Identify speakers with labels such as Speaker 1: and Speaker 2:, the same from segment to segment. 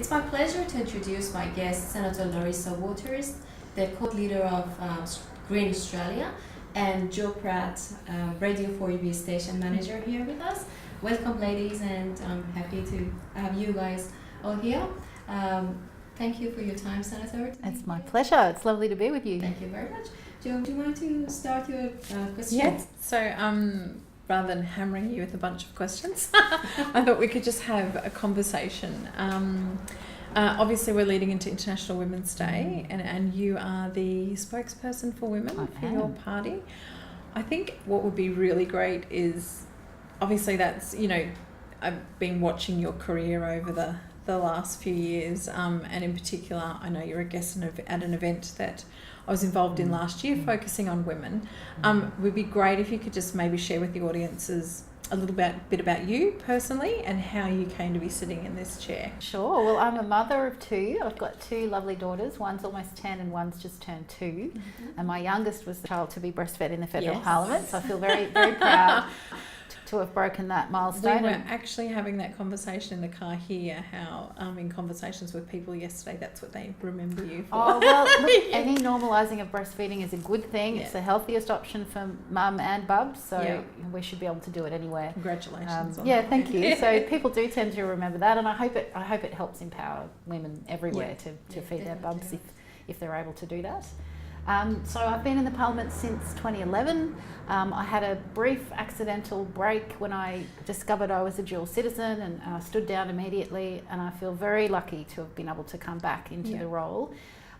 Speaker 1: It's my pleasure to introduce my guest, Senator Larissa Waters, the co-leader of Green Australia, and Jo Pratt, Radio 4UB station manager here with us. Welcome, ladies, and I'm happy to have you guys all here. Thank you for your time, Senator.
Speaker 2: It's my pleasure. It's lovely to be with you.
Speaker 1: Thank you very much. Jo, do you want to start your question?
Speaker 3: Yes. So, rather than hammering you with a bunch of questions, I thought we could just have a conversation. Obviously, we're leading into International Women's Day, and you are the spokesperson for women for your party. I think what would be really great is, obviously, that's, I've been watching your career over the last few years, and in particular, I know you're a guest at an event that I was involved in last year, focusing on women. It would be great if you could just maybe share with the audiences a little bit about you personally and how you came to be sitting in this chair.
Speaker 2: Sure. Well, I'm a mother of two. I've got two lovely daughters. One's almost 10 and one's just turned 2. And my youngest was the child to be breastfed in the federal parliament. So I feel very, very proud to have broken that milestone.
Speaker 3: We were actually having that conversation in the car here, how in conversations with people yesterday, that's what they remember you for.
Speaker 2: Oh, well, look, any normalising of breastfeeding is a good thing. It's the healthiest option for mum and bub, so we should be able to do it anywhere.
Speaker 3: Congratulations on
Speaker 2: that. Thank you. So people do tend to remember that, and I hope it helps empower women everywhere to feed their bubs if they're able to do that. So I've been in the parliament since 2011. I had a brief accidental break when I discovered I was a dual citizen, and I stood down immediately, and I feel very lucky to have been able to come back into the role.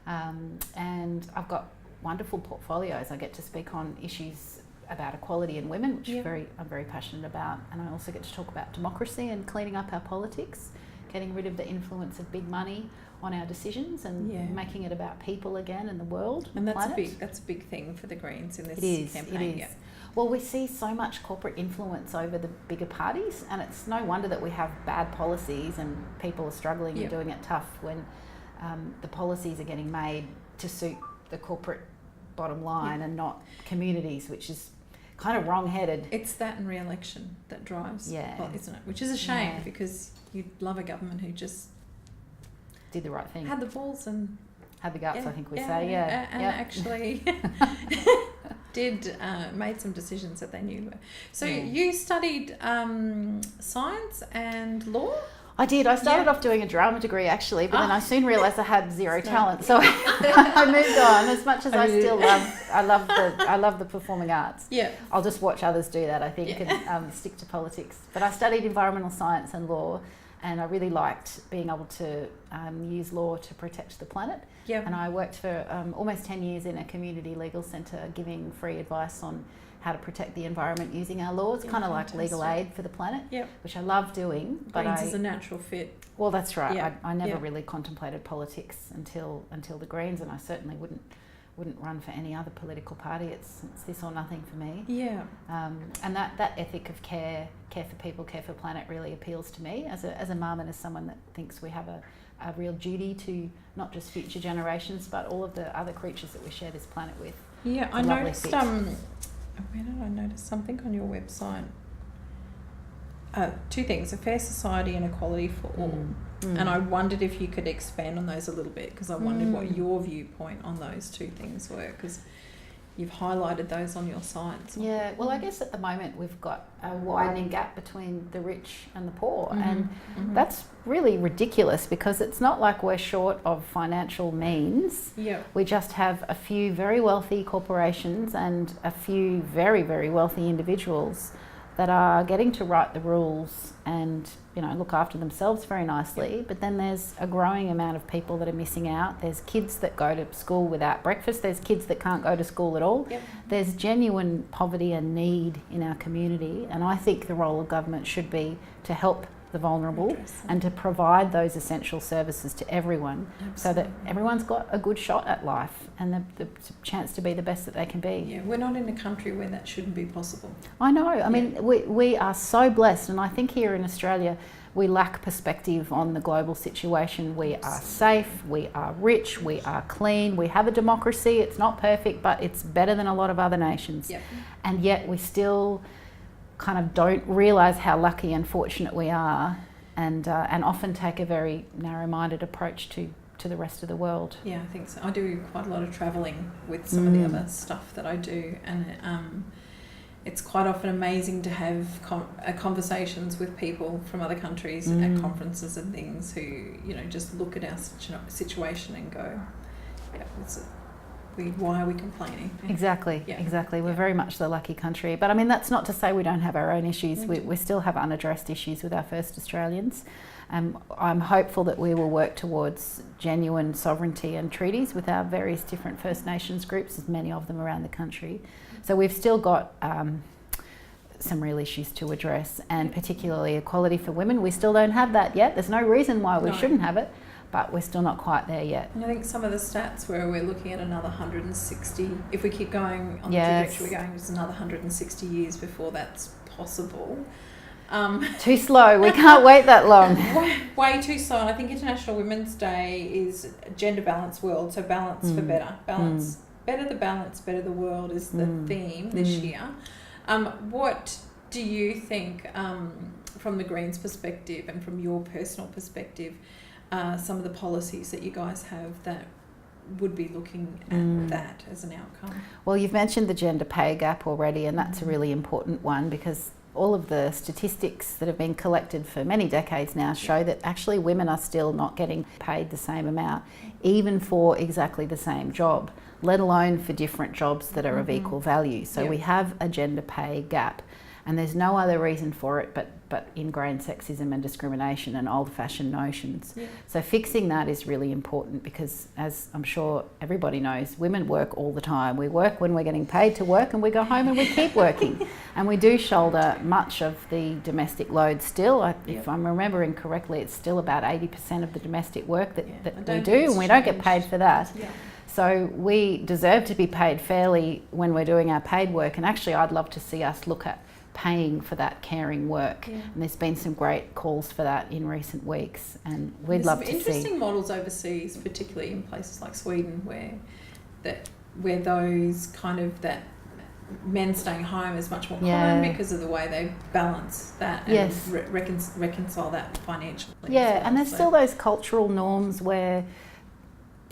Speaker 2: And I've got wonderful portfolios. I get to speak on issues about equality in women, which I'm very passionate about, and I also get to talk about democracy and cleaning up our politics, getting rid of the influence of big money on our decisions and making it about people again and the world.
Speaker 3: And that's a big thing for the Greens in this campaign.
Speaker 2: It is. Well, we see so much corporate influence over the bigger parties, and it's no wonder that we have bad policies and people are struggling and doing it tough when the policies are getting made to suit the corporate bottom line and not communities, which is kind of wrong-headed.
Speaker 3: It's that and re-election that drives, isn't it? Which is a shame because you'd love a government who just
Speaker 2: did the right thing,
Speaker 3: had the balls and
Speaker 2: had the guts. I think we say,
Speaker 3: and actually made some decisions that they knew were. So you studied science and law.
Speaker 2: I did. I started off doing a drama degree actually, but then I soon realised I had zero talent, so I moved on. As much as I still love the performing arts. Yeah, I'll just watch others do that, I think, and stick to politics. But I studied environmental science and law, and I really liked being able to use law to protect the planet. Yep. And I worked for almost 10 years in a community legal centre, giving free advice on how to protect the environment using our laws, kind of like legal aid for the planet, which I love doing. But
Speaker 3: Greens is a natural fit.
Speaker 2: Well, that's right. Yep. I never really contemplated politics until the Greens, and I certainly wouldn't run for any other political party. It's this or nothing for me. Yeah. And that ethic of care for people, care for planet really appeals to me as a mum and as someone that thinks we have a real duty to not just future generations but all of the other creatures that we share this planet with.
Speaker 3: Yeah, I noticed where did I notice something on your website? 2 things: a fair society and equality for all. And I wondered if you could expand on those a little bit, because I wondered what your viewpoint on those 2 things were, because you've highlighted those on your site.
Speaker 2: Yeah, well, I guess at the moment we've got a widening gap between the rich and the poor, and that's really ridiculous, because it's not like we're short of financial means. Yeah. We just have a few very wealthy corporations and a few very, very wealthy individuals that are getting to write the rules and look after themselves very nicely, but then there's a growing amount of people that are missing out. There's kids that go to school without breakfast. There's kids that can't go to school at all. Yep. There's genuine poverty and need in our community, and I think the role of government should be to help the vulnerable and to provide those essential services to everyone. Absolutely. So that everyone's got a good shot at life and the chance to be the best that they can be.
Speaker 3: Yeah, we're not in a country where that shouldn't be possible.
Speaker 2: I know. I mean, we are so blessed, and I think here in Australia we lack perspective on the global situation. We are safe, we are rich, we are clean, we have a democracy. It's not perfect, but it's better than a lot of other nations. Yep. And yet we still kind of don't realise how lucky and fortunate we are and often take a very narrow-minded approach to the rest of the world.
Speaker 3: Yeah, I think so. I do quite a lot of travelling with some of the other stuff that I do, and it's quite often amazing to have conversations with people from other countries at conferences and things who, just look at our situation and go, yeah, why are we complaining?
Speaker 2: Exactly,
Speaker 3: yeah.
Speaker 2: exactly. We're very much the lucky country. But I mean, that's not to say we don't have our own issues. We still have unaddressed issues with our first Australians. I'm hopeful that we will work towards genuine sovereignty and treaties with our various different First Nations groups, as many of them around the country. So we've still got some real issues to address, and particularly equality for women. We still don't have that yet. There's no reason why we shouldn't have it, but we're still not quite there yet.
Speaker 3: And I think some of the stats where we're looking at another 160, if we keep going on the trajectory we're going, it's another 160 years before that's possible.
Speaker 2: Too slow. We can't wait that long.
Speaker 3: Way too slow. And I think International Women's Day is a gender balanced world, so balance for better. Balance, better the balance, better the world is the theme this year. What do you think, from the Greens' perspective and from your personal perspective, some of the policies that you guys have that would be looking at that as an outcome?
Speaker 2: Well, you've mentioned the gender pay gap already, and that's a really important one, because all of the statistics that have been collected for many decades now show that actually women are still not getting paid the same amount, even for exactly the same job, let alone for different jobs that are of equal value. So we have a gender pay gap, and there's no other reason for it but ingrained sexism and discrimination and old-fashioned notions. So fixing that is really important, because, as I'm sure everybody knows, women work all the time. We work when we're getting paid to work, and we go home and we keep working. And we do shoulder much of the domestic load still. If I'm remembering correctly, it's still about 80% of the domestic work that we do, and we don't get paid for that. So we deserve to be paid fairly when we're doing our paid work, and actually I'd love to see us look at paying for that caring work, and there's been some great calls for that in recent weeks, and we'd love to see.
Speaker 3: There's some interesting models overseas, particularly in places like Sweden, where those kind of that men staying home is much more common because of the way they balance that and reconcile that financially.
Speaker 2: And there's still those cultural norms where,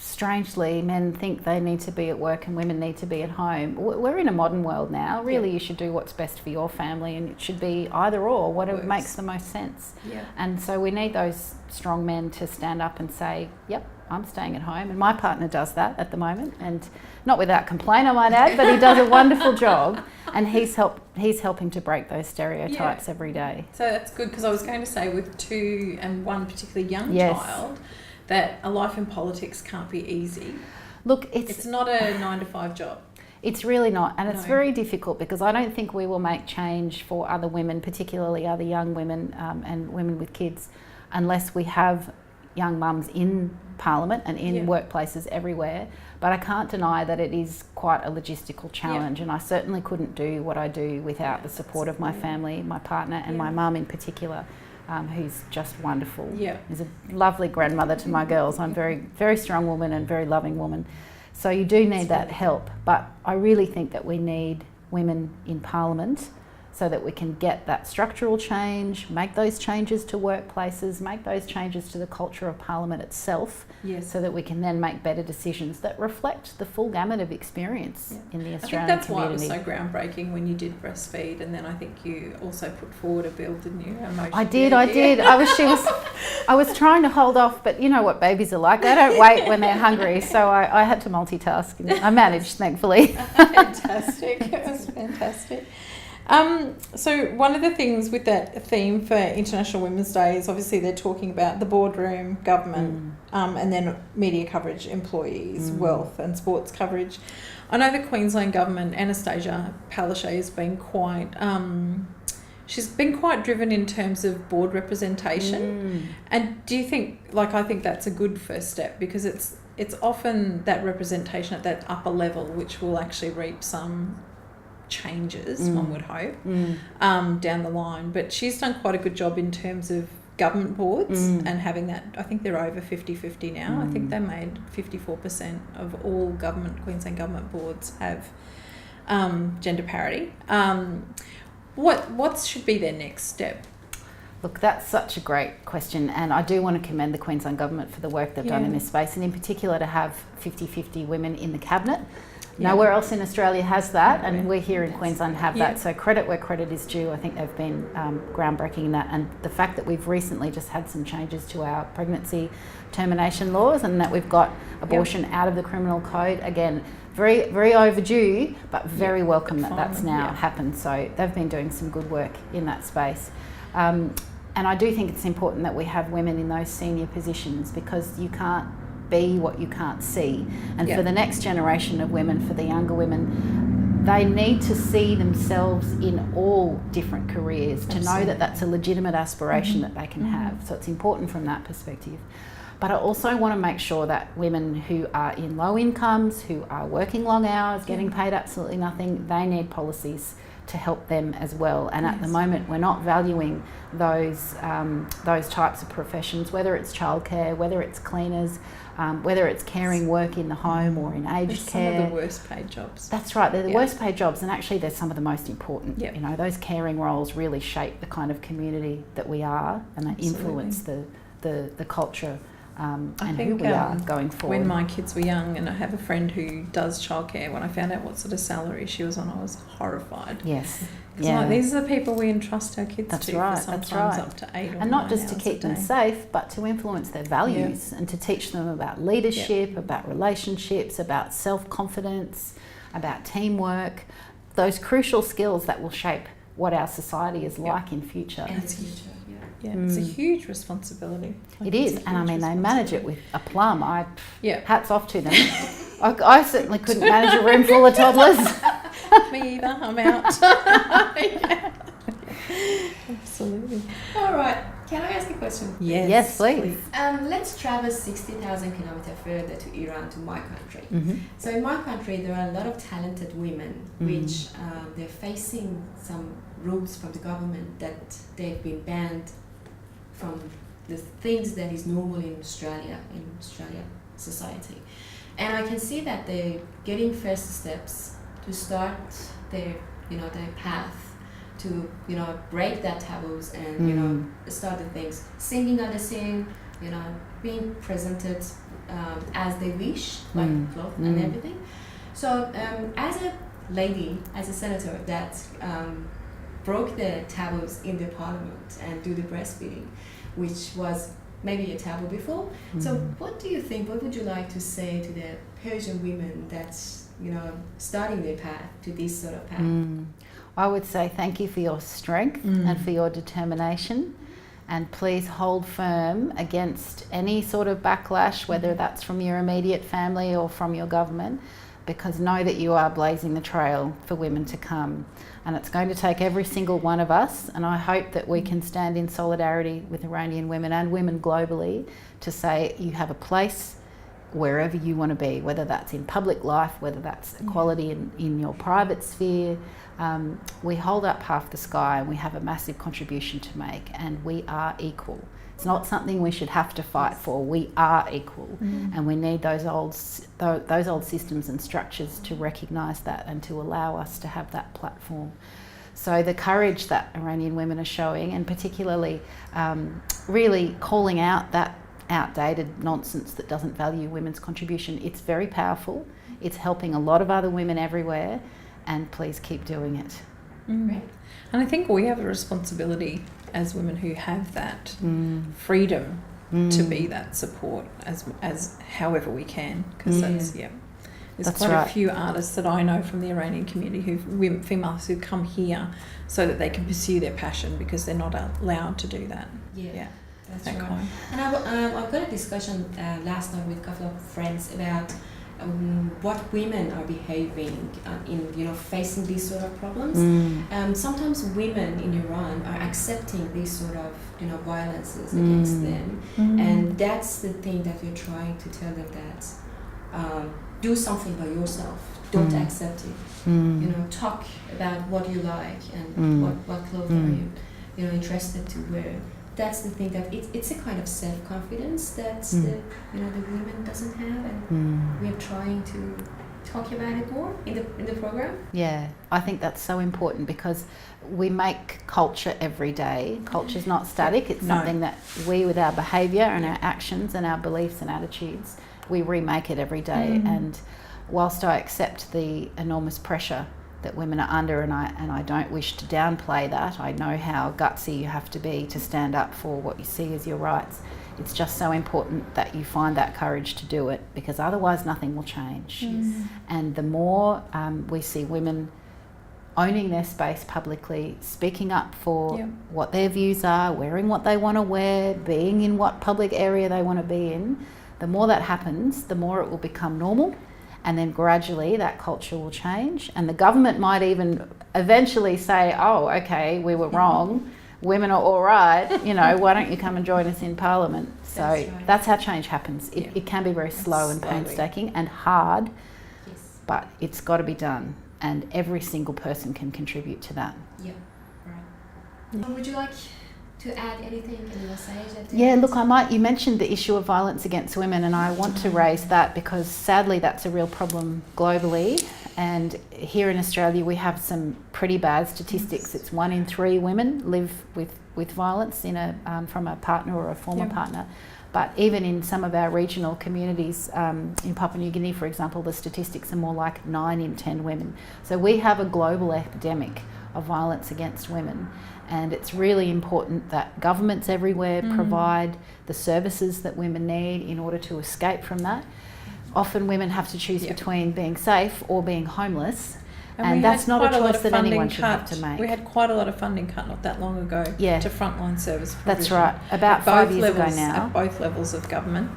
Speaker 2: strangely, men think they need to be at work and women need to be at home. We're in a modern world now. Really, you should do what's best for your family, and it should be either or, whatever makes the most sense. And so we need those strong men to stand up and say, yep, I'm staying at home. And my partner does that at the moment, and not without complaint, I might add, but he does a wonderful job, and he's helping to break those stereotypes every day.
Speaker 3: So that's good, because I was going to say, with 2 and 1 particularly young child, that a life in politics can't be easy.
Speaker 2: Look,
Speaker 3: it's not a 9-to-5 job.
Speaker 2: It's really not, and it's very difficult, because I don't think we will make change for other women, particularly other young women and women with kids, unless we have young mums in Parliament and in workplaces everywhere. But I can't deny that it is quite a logistical challenge, and I certainly couldn't do what I do without the support of my family, my partner, and my mum in particular. Who's just wonderful. Is a lovely grandmother to my girls. I'm a very, very strong woman and very loving woman. So you do need that help. But I really think that we need women in Parliament so that we can get that structural change, make those changes to workplaces, make those changes to the culture of Parliament itself, so that we can then make better decisions that reflect the full gamut of experience in the Australian community.
Speaker 3: I think that's why it was so groundbreaking when you did breastfeed, and then I think you also put forward a bill, didn't you?
Speaker 2: I did. I was trying to hold off, but you know what babies are like. They don't wait when they're hungry, so I had to multitask, and I managed, thankfully.
Speaker 3: Fantastic. It was fantastic. So one of the things with that theme for International Women's Day is obviously they're talking about the boardroom, government, and then media coverage, employees, wealth and sports coverage. I know the Queensland government, Anastasia Palaszczuk, has been quite... she's been quite driven in terms of board representation. And do you think, I think that's a good first step, because it's often that representation at that upper level which will actually reap some changes, one would hope, down the line. But she's done quite a good job in terms of government boards and having that. I think they're over 50-50 now. I think they made 54% of all Queensland government boards have gender parity. What should be their next step?
Speaker 2: Look, that's such a great question, and I do want to commend the Queensland Government for the work they've done in this space, and in particular to have 50-50 women in the Cabinet. Nowhere else in Australia has that, and we here in Queensland have that, so credit where credit is due. I think they've been groundbreaking in that, and the fact that we've recently just had some changes to our pregnancy termination laws and that we've got abortion out of the criminal code, again, very, very overdue, but very welcome that that's now happened. So they've been doing some good work in that space. And I do think it's important that we have women in those senior positions, because you can't be what you can't see. And for the next generation of women, for the younger women, they need to see themselves in all different careers to know that that's a legitimate aspiration that they can have. So it's important from that perspective. But I also want to make sure that women who are in low incomes, who are working long hours, getting paid absolutely nothing, they need policies to help them as well. And at the moment, we're not valuing those types of professions, whether it's childcare, whether it's cleaners, whether it's caring work in the home or in aged care.
Speaker 3: Some of the worst paid jobs.
Speaker 2: That's right, they're the worst paid jobs, and actually they're some of the most important. You know, those caring roles really shape the kind of community that we are, and they influence the culture and who we are going forward.
Speaker 3: When my kids were young, and I have a friend who does childcare, when I found out what sort of salary she was on, I was horrified.
Speaker 2: Yes.
Speaker 3: Like, these are the people we entrust our kids to
Speaker 2: for
Speaker 3: sometimes up to 8 or 9
Speaker 2: and not just
Speaker 3: hours
Speaker 2: to keep
Speaker 3: a
Speaker 2: them
Speaker 3: day.
Speaker 2: safe, but to influence their values and to teach them about leadership, about relationships, about self-confidence, about teamwork, those crucial skills that will shape what our society is like in future.
Speaker 1: And the future,
Speaker 3: it's a huge responsibility.
Speaker 2: It is, and I mean, they manage it with aplomb. Hats off to them. I certainly couldn't manage a room full of toddlers.
Speaker 3: Me either, I'm out. Absolutely.
Speaker 1: All right, can I ask a question?
Speaker 2: Yes, please.
Speaker 1: Let's travel 60,000 kilometers further to Iran, to my country. So in my country, there are a lot of talented women which they're facing some rules from the government that they've been banned from the things that is normal in Australia society. And I can see that they're getting first steps to start their path to, break that taboos and, start the things, singing on the scene, being presented as they wish, like clothes and everything. So as a lady, as a senator that broke the taboos in the parliament and do the breastfeeding, which was maybe a taboo before. So what do you think, what would you like to say to the Persian women that's, starting their path to this sort of path?
Speaker 2: I would say thank you for your strength and for your determination, and please hold firm against any sort of backlash, whether that's from your immediate family or from your government, because know that you are blazing the trail for women to come. And it's going to take every single one of us, and I hope that we can stand in solidarity with Iranian women and women globally to say you have a place wherever you want to be, whether that's in public life, whether that's equality in your private sphere. We hold up half the sky, and we have a massive contribution to make, and we are equal. It's not something we should have to fight for. We are equal, and we need those old systems and structures to recognise that and to allow us to have that platform. So the courage that Iranian women are showing, and particularly really calling out that outdated nonsense that doesn't value women's contribution, it's very powerful. It's helping a lot of other women everywhere, and please keep doing it.
Speaker 3: And I think we have a responsibility as women who have that freedom to be that support as however we can, because there's quite a few artists that I know from the Iranian community females who come here so that they can pursue their passion, because they're not allowed to do that.
Speaker 1: That's right. And I've got a discussion last night with a couple of friends about what women are behaving in facing these sort of problems. Sometimes women in Iran are accepting these sort of violences against them, and that's the thing that we're trying to tell them, that do something by yourself, don't accept it. Talk about what you like and what clothes are you interested to wear. That's the thing, that it's a kind of self-confidence that the women doesn't have, and we are trying to talk about it more in the program?
Speaker 2: Yeah, I think that's so important because we make culture every day. Culture's not static. It's something that we, with our behaviour and our actions and our beliefs and attitudes, we remake it every day. And whilst I accept the enormous pressure that women are under, and I don't wish to downplay that, I know how gutsy you have to be to stand up for what you see as your rights. It's just so important that you find that courage to do it, because otherwise nothing will change. And the more we see women owning their space publicly, speaking up for what their views are, wearing what they want to wear, being in what public area they want to be in, the more that happens, the more it will become normal, and then gradually that culture will change. And the government might even eventually say, oh, okay, we were wrong, women are all right, you know, why don't you come and join us in Parliament? So that's how change happens. It can be very slow and painstaking and hard, but it's got to be done. And every single person can contribute to that.
Speaker 1: Yeah, right. Would you like to add anything in your message?
Speaker 2: Yeah, look, you mentioned the issue of violence against women, and I want to raise that because sadly that's a real problem globally. And here in Australia we have some pretty bad statistics. It's 1 in 3 women live with violence from a partner or a former partner. But even in some of our regional communities, in Papua New Guinea, for example, the statistics are more like 9 in 10 women. So we have a global epidemic of violence against women. And it's really important that governments everywhere provide the services that women need in order to escape from that. Often women have to choose between being safe or being homeless. And that's not a choice that anyone should have to make.
Speaker 3: We had quite a lot of funding cut not that long ago to frontline service provision.
Speaker 2: That's right, about 5 years ago now.
Speaker 3: At both levels of government.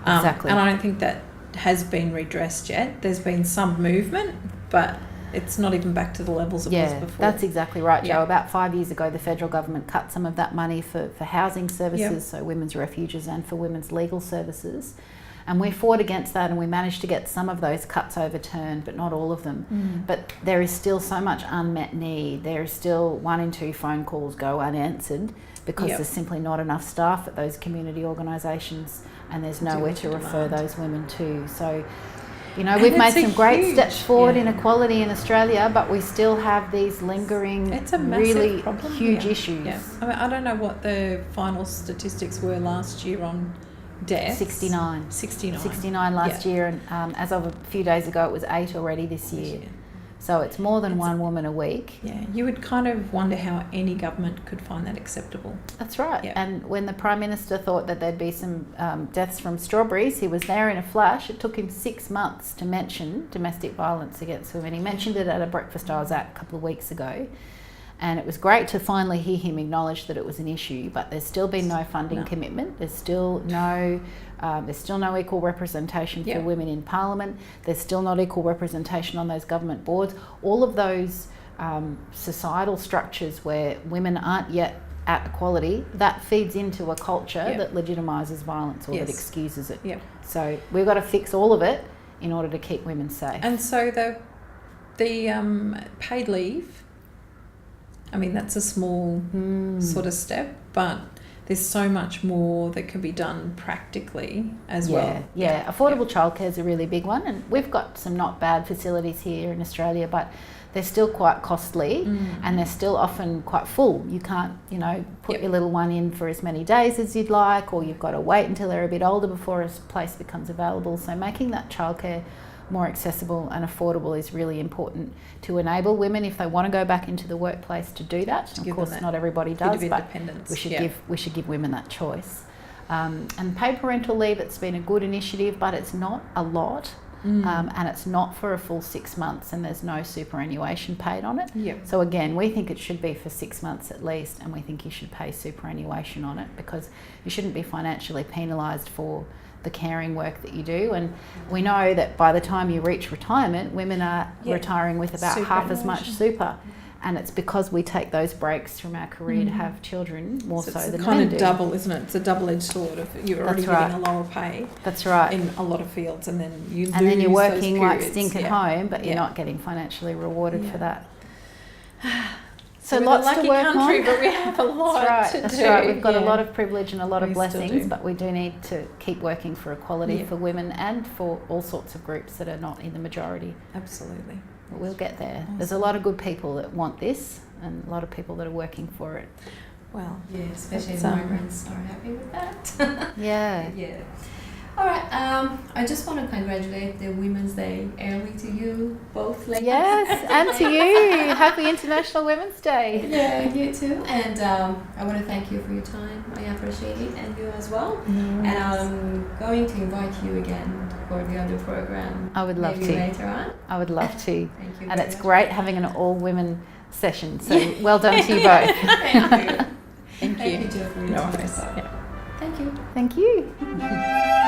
Speaker 2: Exactly.
Speaker 3: And I don't think that has been redressed yet. There's been some movement, but it's not even back to the levels it was before.
Speaker 2: That's exactly right, Jo. About 5 years ago, the federal government cut some of that money for housing services, so women's refuges, and for women's legal services. And we fought against that, and we managed to get some of those cuts overturned, but not all of them. But there is still so much unmet need. There is still 1 in 2 phone calls go unanswered because there's simply not enough staff at those community organisations, and there's nowhere to refer those women to. So, you know, we've made some great steps forward in equality in Australia, but we still have these lingering, really huge issues.
Speaker 3: I mean, I don't know what the final statistics were last year on deaths.
Speaker 2: 69 last year, and as of a few days ago it was 8 already this year. So it's more than 1 woman a week.
Speaker 3: You would kind of wonder how any government could find that acceptable.
Speaker 2: That's right. And when the Prime Minister thought that there'd be some deaths from strawberries, he was there in a flash. It took him 6 months to mention domestic violence against women. He mentioned it at a breakfast I was at a couple of weeks ago. And it was great to finally hear him acknowledge that it was an issue, but there's still been no funding commitment. There's still no equal representation for women in Parliament. There's still not equal representation on those government boards. All of those societal structures where women aren't yet at equality, that feeds into a culture that legitimises violence or that excuses it. So we've got to fix all of it in order to keep women safe.
Speaker 3: And so the paid leave, I mean, that's a small sort of step, but there's so much more that can be done practically as well. Affordable
Speaker 2: childcare is a really big one, and we've got some not bad facilities here in Australia, but they're still quite costly and they're still often quite full. You can't, you know, put your little one in for as many days as you'd like, or you've got to wait until they're a bit older before a place becomes available. So making that childcare more accessible and affordable is really important to enable women, if they want to go back into the workplace, to do that. Of course, not everybody does, but we should give women that choice. And paid parental leave, it's been a good initiative, but it's not a lot. And it's not for a full 6 months, and there's no superannuation paid on it. So again, we think it should be for 6 months at least, and we think you should pay superannuation on it, because you shouldn't be financially penalised for the caring work that you do. And we know that by the time you reach retirement, women are retiring with about half as much super. And it's because we take those breaks from our career to have children more so than men do.
Speaker 3: It's kind of double, isn't it? It's a double-edged sword. You're already getting a lower pay.
Speaker 2: That's right.
Speaker 3: In a lot of fields, and then you lose.
Speaker 2: And then you're working like stink at home, but you're not getting financially rewarded for that. So
Speaker 3: we're
Speaker 2: lots
Speaker 3: the lucky
Speaker 2: to work
Speaker 3: country,
Speaker 2: on.
Speaker 3: but we have a lot
Speaker 2: That's
Speaker 3: to
Speaker 2: right. That's
Speaker 3: do.
Speaker 2: right. We've got a
Speaker 3: Yeah.
Speaker 2: lot of privilege and a lot of
Speaker 3: We still
Speaker 2: blessings,
Speaker 3: do.
Speaker 2: but we do need to keep working for equality
Speaker 3: Yeah.
Speaker 2: for women and for all sorts of groups that are not in the majority.
Speaker 3: Absolutely.
Speaker 2: But we'll get there.
Speaker 3: Awesome.
Speaker 2: There's a lot of good people that want this and a lot of people that are working for it.
Speaker 3: Well,
Speaker 1: Yeah, especially
Speaker 3: It's,
Speaker 1: migrants are happy with that.
Speaker 2: Yeah.
Speaker 1: Yeah. All right. I just want to congratulate the Women's Day early to you both. Ladies.
Speaker 2: Yes, and to you. Happy International Women's Day.
Speaker 1: Yeah, you too. And I want to thank you for your time. I appreciate it, and you as well. And I'm going to invite you again for the other program.
Speaker 2: I would love
Speaker 1: maybe
Speaker 2: to.
Speaker 1: later on.
Speaker 2: I would love to.
Speaker 1: Thank you.
Speaker 2: And
Speaker 1: very
Speaker 2: it's
Speaker 1: much.
Speaker 2: great having an all-women session. So well done to you both.
Speaker 1: Thank you.
Speaker 3: thank you.
Speaker 1: Thank you, Jo, for your
Speaker 3: No
Speaker 1: time.
Speaker 3: worries. Yeah.
Speaker 1: Thank you.
Speaker 2: Thank you.